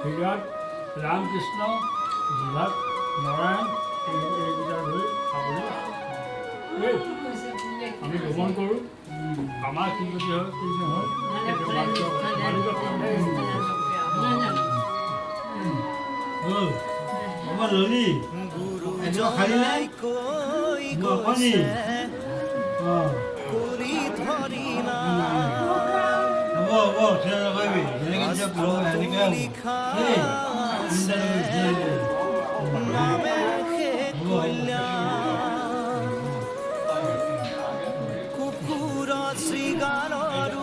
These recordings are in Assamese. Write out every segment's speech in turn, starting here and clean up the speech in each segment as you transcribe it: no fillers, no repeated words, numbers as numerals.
হিৰাত ৰামকৃষ্ণ জিভাত নাৰায়ণ এইকেইটা ধৰি খাবলৈ আমি ভ্ৰমণ কৰোঁ। আমাৰ কি গতি হয় কি নহয় আমাৰ ললি খালি নাই পানী কুকুৰ শ্ৰীগানৰ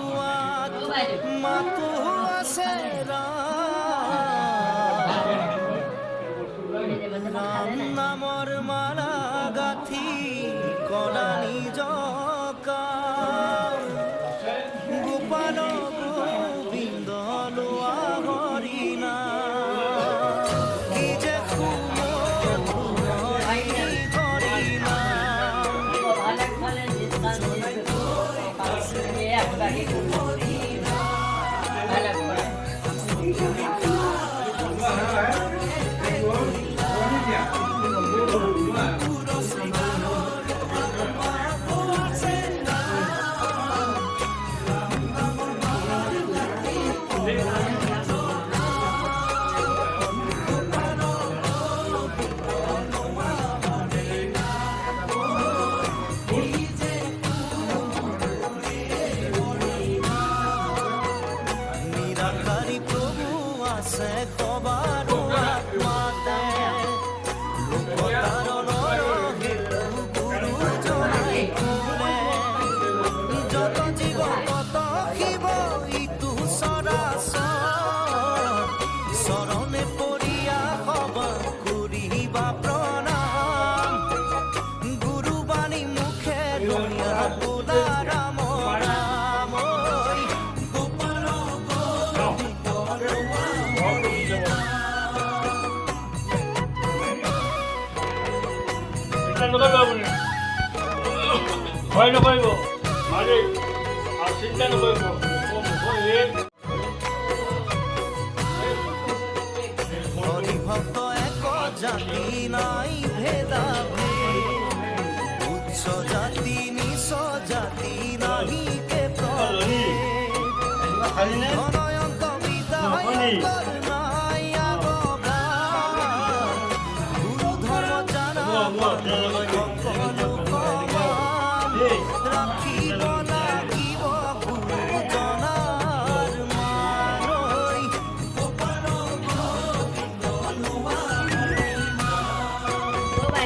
মাতো আছে ৰাম নামৰ মালা গাঁঠি কৰা নিজ গোপাল গোবিন্দ লোৱা হৰিণা কি যে ভয় নকৰিব মালিক আৰু চিন্তা নকৰিব হৰিভক্ত এক জাতি নাই ভেদা উচ্চ জাতি নিচ জাতি নাহি কে ধনয়ন্ত বিদায়কৰ নাই আগবা গুৰু ধৰ্ম জানা ৰাখিব লাগিব গুৰুজনাৰ মানৈ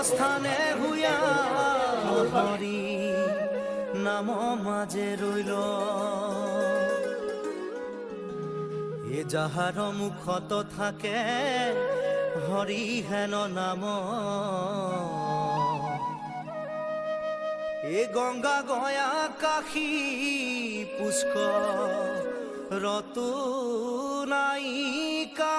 স্থানে হুয়া হৰি নাম মাজে ৰৈল এ যাহাৰ মুখত থাকে হৰি হেন নাম এ গংগা গয়া কাশী পুষ্কৰ ৰত নায়িকা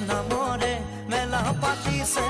নামৰে মেলা পাতিছে